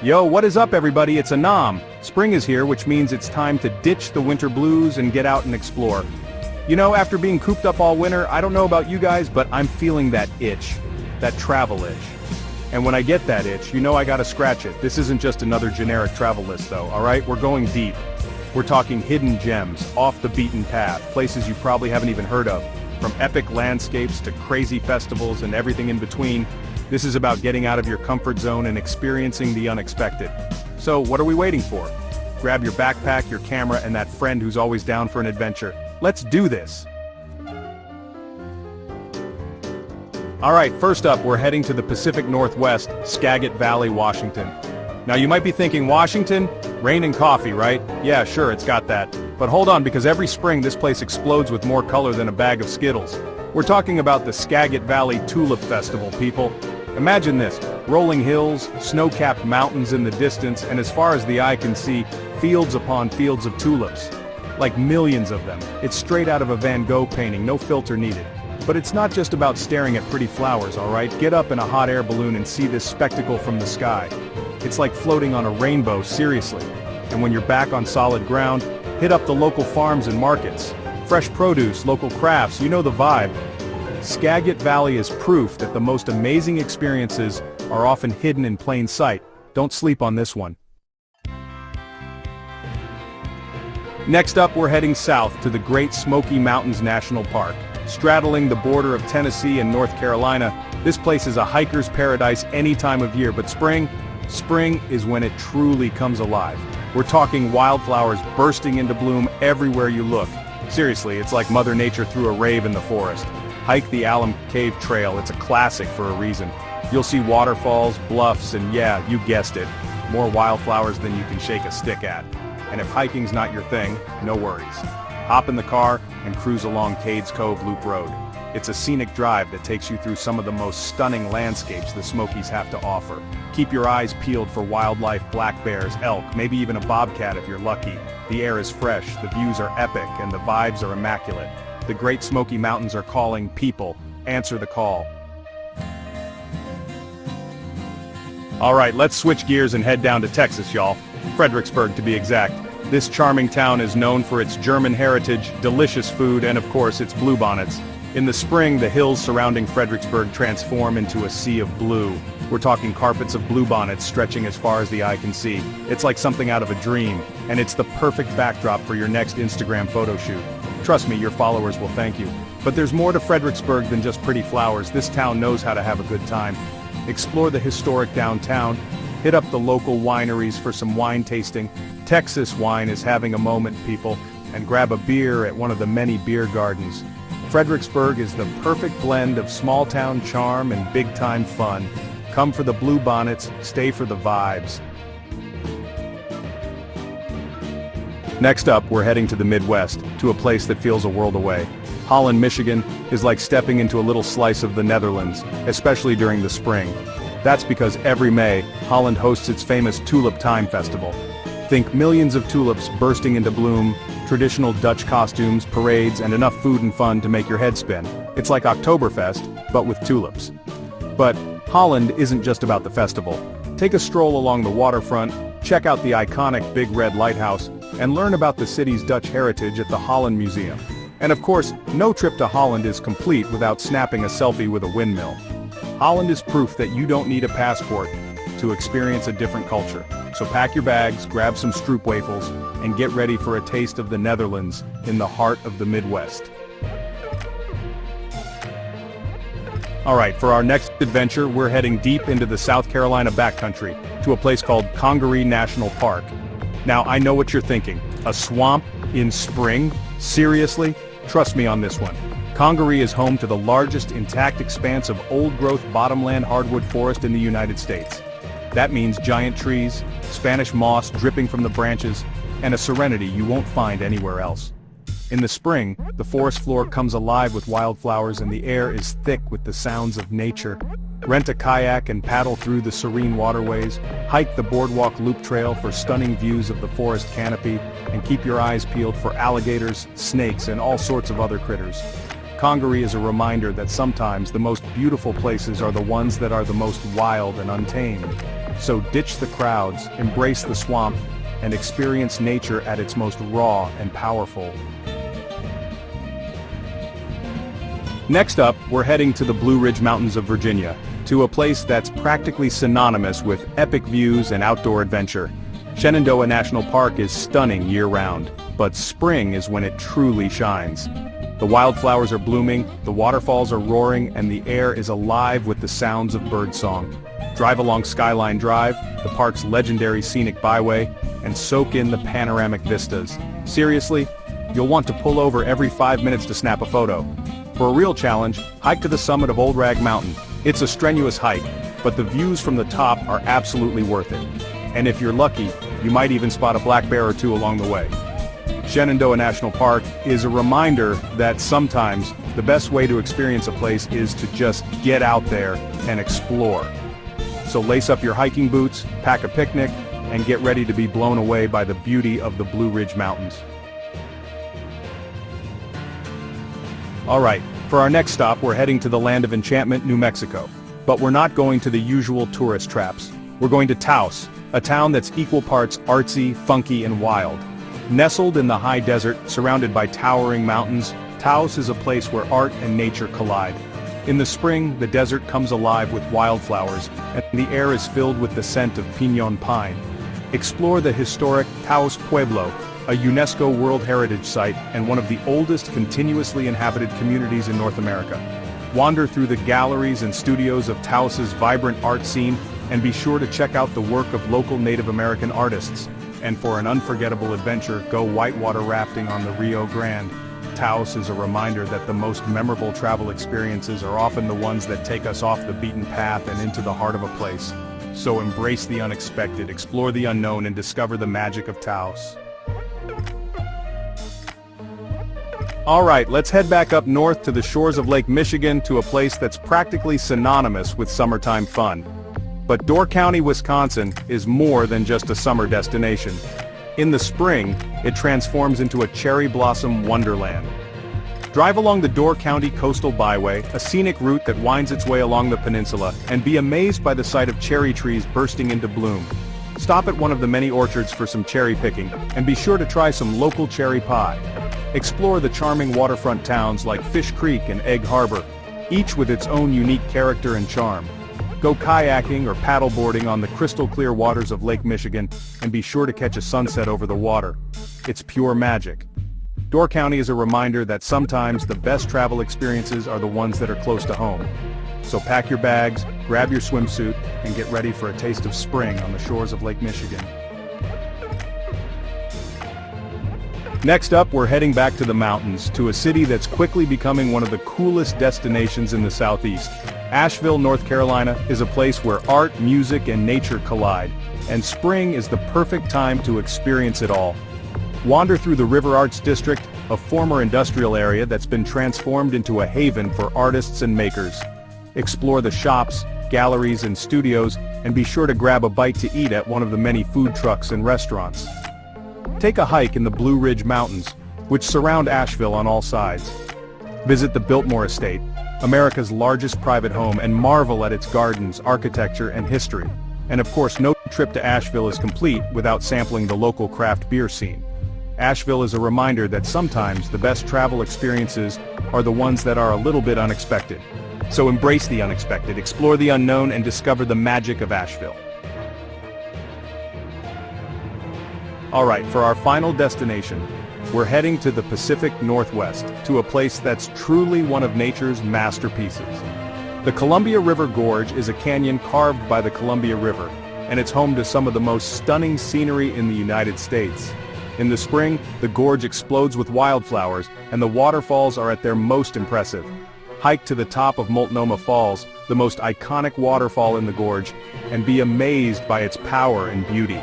Yo, what is up everybody? It's Anam. Spring is here, which means it's time to ditch the winter blues and get out and explore. You know, after being cooped up all winter, I don't know about you guys, but I'm feeling that itch. That travel itch. And when I get that itch, you know I gotta scratch it. This isn't just another generic travel list though, alright? We're going deep. We're talking hidden gems, off the beaten path, places you probably haven't even heard of. From epic landscapes to crazy festivals and everything in between, this is about getting out of your comfort zone and experiencing the unexpected. So what are we waiting for? Grab your backpack, your camera, and that friend who's always down for an adventure. Let's do this! Alright, first up, we're heading to the Pacific Northwest, Skagit Valley, Washington. Now you might be thinking, Washington? Rain and coffee, right? Yeah, sure, it's got that. But hold on, because every spring this place explodes with more color than a bag of Skittles. We're talking about the Skagit Valley Tulip Festival, people. Imagine this, rolling hills, snow-capped mountains in the distance, and as far as the eye can see, fields upon fields of tulips. Like millions of them. It's straight out of a Van Gogh painting, no filter needed. But it's not just about staring at pretty flowers, alright? Get up in a hot air balloon and see this spectacle from the sky. It's like floating on a rainbow, seriously. And when you're back on solid ground, hit up the local farms and markets. Fresh produce, local crafts, you know the vibe. Skagit Valley is proof that the most amazing experiences are often hidden in plain sight. Don't sleep on this one. Next up, we're heading south to the Great Smoky Mountains National Park. Straddling the border of Tennessee and North Carolina, this place is a hiker's paradise any time of year, but spring is when it truly comes alive. We're talking wildflowers bursting into bloom everywhere you look. Seriously, it's like Mother Nature threw a rave in the forest. Hike the Alum Cave Trail, it's a classic for a reason. You'll see waterfalls, bluffs, and yeah, you guessed it, more wildflowers than you can shake a stick at. And if hiking's not your thing, no worries. Hop in the car and cruise along Cades Cove Loop Road. It's a scenic drive that takes you through some of the most stunning landscapes the Smokies have to offer. Keep your eyes peeled for wildlife, black bears, elk, maybe even a bobcat if you're lucky. The air is fresh, the views are epic, and the vibes are immaculate. The Great Smoky Mountains are calling. People, answer the call. Alright, let's switch gears and head down to Texas, y'all. Fredericksburg to be exact. This charming town is known for its German heritage, delicious food, and of course its bluebonnets. In the spring, the hills surrounding Fredericksburg transform into a sea of blue. We're talking carpets of bluebonnets stretching as far as the eye can see. It's like something out of a dream, and it's the perfect backdrop for your next Instagram photo shoot. Trust me, your followers will thank you. But there's more to Fredericksburg than just pretty flowers. This town knows how to have a good time. Explore the historic downtown, hit up the local wineries for some wine tasting. Texas wine is having a moment, people, and grab a beer at one of the many beer gardens. Fredericksburg is the perfect blend of small-town charm and big-time fun. Come for the bluebonnets, stay for the vibes. Next up, we're heading to the Midwest, to a place that feels a world away. Holland, Michigan is like stepping into a little slice of the Netherlands, especially during the spring. That's because every May, Holland hosts its famous Tulip Time Festival. Think millions of tulips bursting into bloom, traditional Dutch costumes, parades, and enough food and fun to make your head spin. It's like Oktoberfest, but with tulips. But Holland isn't just about the festival. Take a stroll along the waterfront, check out the iconic Big Red Lighthouse, and learn about the city's Dutch heritage at the Holland Museum. And of course, no trip to Holland is complete without snapping a selfie with a windmill. Holland is proof that you don't need a passport to experience a different culture. So pack your bags, grab some stroopwafels, and get ready for a taste of the Netherlands in the heart of the Midwest. Alright, for our next adventure, we're heading deep into the South Carolina backcountry, to a place called Congaree National Park. Now, I know what you're thinking. A swamp in spring? Seriously? Trust me on this one. Congaree is home to the largest intact expanse of old-growth bottomland hardwood forest in the United States. That means giant trees, Spanish moss dripping from the branches, and a serenity you won't find anywhere else. In the spring, the forest floor comes alive with wildflowers and the air is thick with the sounds of nature. Rent a kayak and paddle through the serene waterways, hike the boardwalk loop trail for stunning views of the forest canopy, and keep your eyes peeled for alligators, snakes, and all sorts of other critters. Congaree is a reminder that sometimes the most beautiful places are the ones that are the most wild and untamed. So ditch the crowds, embrace the swamp, and experience nature at its most raw and powerful. Next up, we're heading to the Blue Ridge Mountains of Virginia, to a place that's practically synonymous with epic views and outdoor adventure. Shenandoah National Park is stunning year-round, but spring is when it truly shines. The wildflowers are blooming, the waterfalls are roaring, and the air is alive with the sounds of birdsong. Drive along Skyline Drive, the park's legendary scenic byway, and soak in the panoramic vistas. Seriously, you'll want to pull over every 5 minutes to snap a photo. For a real challenge, hike to the summit of Old Rag Mountain. It's a strenuous hike, but the views from the top are absolutely worth it. And if you're lucky, you might even spot a black bear or two along the way. Shenandoah National Park is a reminder that sometimes the best way to experience a place is to just get out there and explore. So lace up your hiking boots, pack a picnic, and get ready to be blown away by the beauty of the Blue Ridge Mountains. Alright, for our next stop we're heading to the Land of Enchantment, New Mexico. But we're not going to the usual tourist traps. We're going to Taos, a town that's equal parts artsy, funky, and wild. Nestled in the high desert, surrounded by towering mountains, Taos is a place where art and nature collide. In the spring, the desert comes alive with wildflowers, and the air is filled with the scent of pinon pine. Explore the historic Taos Pueblo, a UNESCO World Heritage Site and one of the oldest continuously inhabited communities in North America. Wander through the galleries and studios of Taos's vibrant art scene, and be sure to check out the work of local Native American artists. And for an unforgettable adventure, go whitewater rafting on the Rio Grande. Taos is a reminder that the most memorable travel experiences are often the ones that take us off the beaten path and into the heart of a place. So embrace the unexpected, explore the unknown, and discover the magic of Taos. Alright, let's head back up north to the shores of Lake Michigan, to a place that's practically synonymous with summertime fun. But Door County, Wisconsin is more than just a summer destination. In the spring, it transforms into a cherry blossom wonderland. Drive along the Door County Coastal Byway, a scenic route that winds its way along the peninsula, and be amazed by the sight of cherry trees bursting into bloom. Stop at one of the many orchards for some cherry picking, and be sure to try some local cherry pie. Explore the charming waterfront towns like Fish Creek and Egg Harbor, each with its own unique character and charm. Go kayaking or paddleboarding on the crystal-clear waters of Lake Michigan, and be sure to catch a sunset over the water. It's pure magic. Door County is a reminder that sometimes the best travel experiences are the ones that are close to home. So pack your bags, grab your swimsuit, and get ready for a taste of spring on the shores of Lake Michigan. Next up, we're heading back to the mountains, to a city that's quickly becoming one of the coolest destinations in the Southeast. Asheville, North Carolina is a place where art, music, and nature collide, and spring is the perfect time to experience it all. Wander through the River Arts District, a former industrial area that's been transformed into a haven for artists and makers. Explore the shops, galleries, and studios, and be sure to grab a bite to eat at one of the many food trucks and restaurants. Take a hike in the Blue Ridge Mountains, which surround Asheville on all sides. Visit the Biltmore Estate, America's largest private home, and marvel at its gardens, architecture, and history. And of course, no trip to Asheville is complete without sampling the local craft beer scene. Asheville is a reminder that sometimes the best travel experiences are the ones that are a little bit unexpected. So embrace the unexpected, explore the unknown, and discover the magic of Asheville. Alright, for our final destination, we're heading to the Pacific Northwest, to a place that's truly one of nature's masterpieces. The Columbia River Gorge is a canyon carved by the Columbia River, and it's home to some of the most stunning scenery in the United States. In the spring, the gorge explodes with wildflowers, and the waterfalls are at their most impressive. Hike to the top of Multnomah Falls, the most iconic waterfall in the gorge, and be amazed by its power and beauty.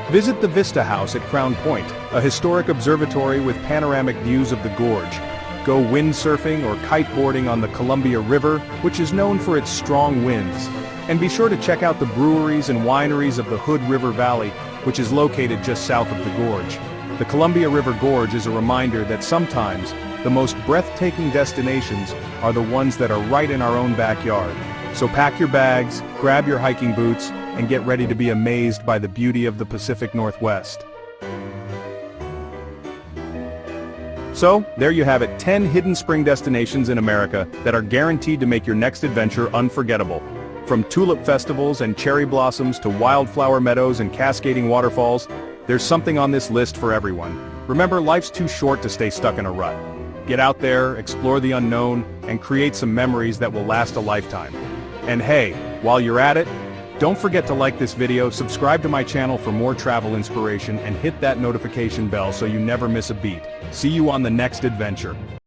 Visit the Vista House at Crown Point, a historic observatory with panoramic views of the gorge. Go windsurfing or kiteboarding on the Columbia River, which is known for its strong winds. And be sure to check out the breweries and wineries of the Hood River Valley, which is located just south of the gorge. The Columbia River Gorge is a reminder that sometimes the most breathtaking destinations are the ones that are right in our own backyard. So pack your bags, grab your hiking boots, and get ready to be amazed by the beauty of the Pacific Northwest. So, there you have it, 10 hidden spring destinations in America that are guaranteed to make your next adventure unforgettable. From tulip festivals and cherry blossoms to wildflower meadows and cascading waterfalls, there's something on this list for everyone. Remember, life's too short to stay stuck in a rut. Get out there, explore the unknown, and create some memories that will last a lifetime. And hey, while you're at it, don't forget to like this video, subscribe to my channel for more travel inspiration, and hit that notification bell so you never miss a beat. See you on the next adventure.